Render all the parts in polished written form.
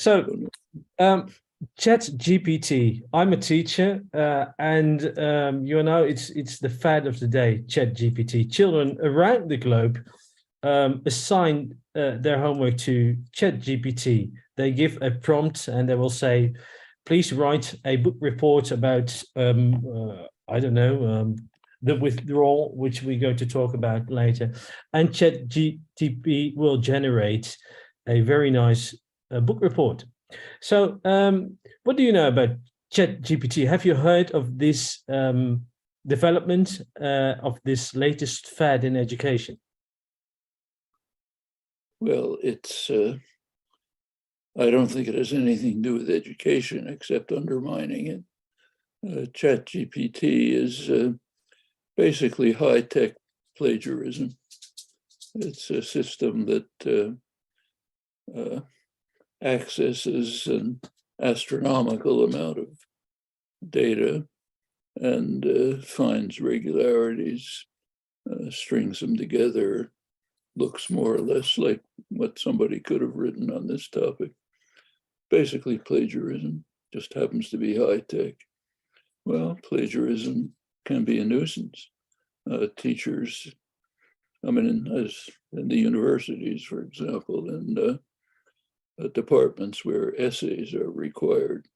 So, ChatGPT. I'm a teacher, and it's the fad of the day. ChatGPT. Children around the globe assign their homework to ChatGPT. They give a prompt, and they will say, "Please write a book report about I don't know." The withdrawal, which we're going to talk about later, and ChatGPT will generate a very nice book report. So, what do you know about ChatGPT? Have you heard of this development of this latest fad in education? Well, I don't think it has anything to do with education except undermining it. ChatGPT is basically high-tech plagiarism. It's a system that accesses an astronomical amount of data and finds regularities, strings them together, looks more or less like what somebody could have written on this topic. Basically plagiarism, just happens to be high-tech. Well, plagiarism can be a nuisance. Teachers, as in the universities, for example, and departments where essays are required.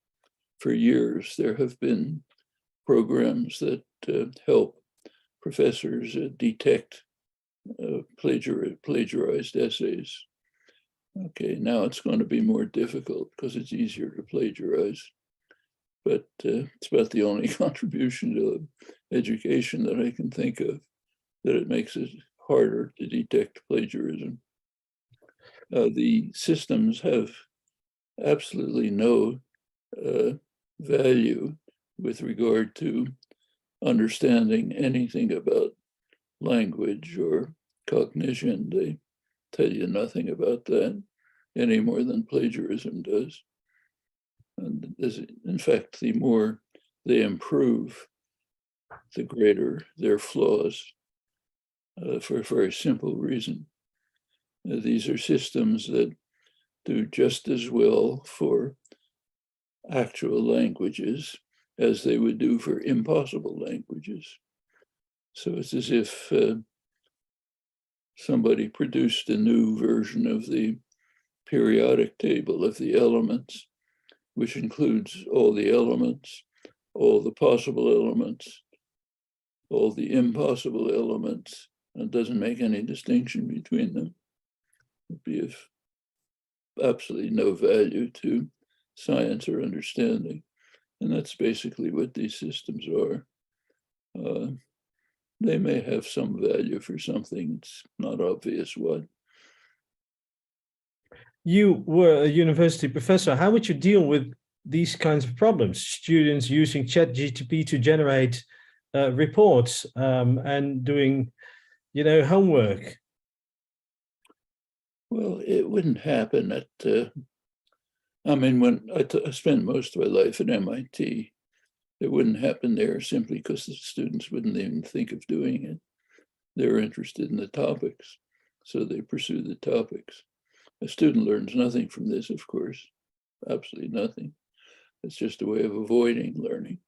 For years, there have been programs that help professors detect plagiarized essays. Okay, now it's going to be more difficult because it's easier to plagiarize. But it's about the only contribution to education that I can think of, that it makes it harder to detect plagiarism. The systems have absolutely no value with regard to understanding anything about language or cognition. They tell you nothing about that any more than plagiarism does. And in fact, the more they improve, the greater their flaws, for a very simple reason. These are systems that do just as well for actual languages as they would do for impossible languages. So it's as if somebody produced a new version of the periodic table of the elements, which includes all the elements, all the possible elements, all the impossible elements, and doesn't make any distinction between them. It would be of absolutely no value to science or understanding. And that's basically what these systems are. They may have some value for something, it's not obvious what. You were a university professor. How would you deal with these kinds of problems? Students using ChatGPT to generate reports and doing, homework. Well, it wouldn't happen at, when I spent most of my life at MIT, it wouldn't happen there simply because the students wouldn't even think of doing it. They're interested in the topics, so they pursue the topics. A student learns nothing from this, of course, absolutely nothing. It's just a way of avoiding learning.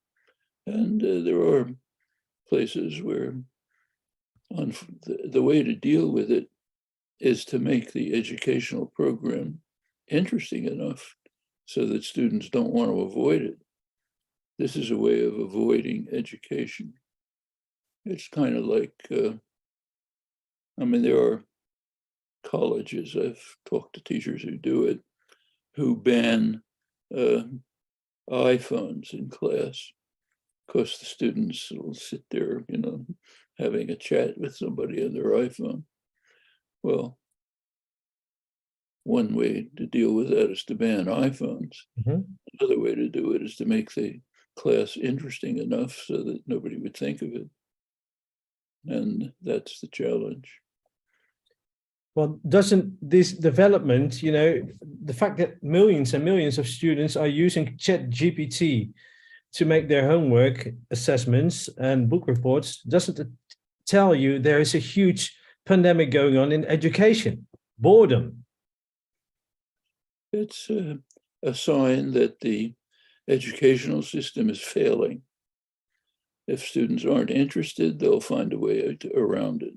And there are places where the way to deal with it is to make the educational program interesting enough so that students don't want to avoid it. This is a way of avoiding education. It's kind of like, there are colleges, I've talked to teachers who do it, who ban iPhones in class because the students will sit there, having a chat with somebody on their iPhone. Well, one way to deal with that is to ban iPhones. Mm-hmm. Another way to do it is to make the class interesting enough so that nobody would think of it. And that's the challenge. Well, doesn't this development, the fact that millions and millions of students are using ChatGPT to make their homework assessments and book reports, doesn't it tell you there is a huge pandemic going on in education? Boredom. It's a sign that the educational system is failing. If students aren't interested, they'll find a way around it.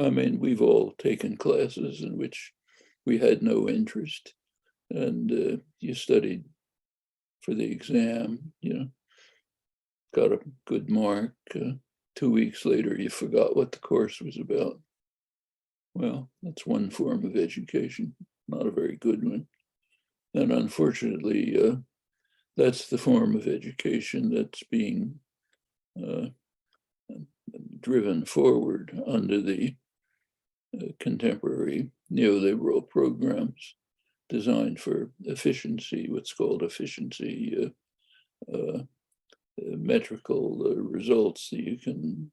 I mean, we've all taken classes in which we had no interest, and you studied for the exam, got a good mark. 2 weeks later, you forgot what the course was about. Well, that's one form of education, not a very good one. And unfortunately, that's the form of education that's being driven forward under the contemporary neoliberal programs designed for efficiency, what's called efficiency, metrical results that you can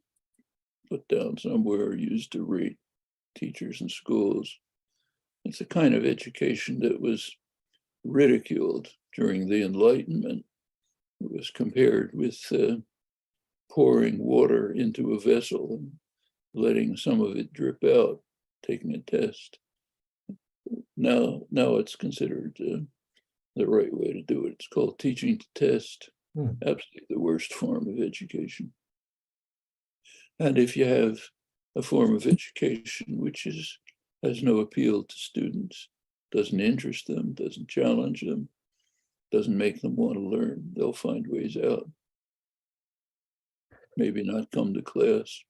put down somewhere, used to rate teachers in schools. It's a kind of education that was ridiculed during the Enlightenment. It was compared with pouring water into a vessel and letting some of it drip out, taking a test. Now it's considered the right way to do it. It's called teaching to test. Absolutely the worst form of education. And if you have a form of education which has no appeal to students, doesn't interest them, doesn't challenge them, doesn't make them want to learn, they'll find ways out. Maybe not come to class.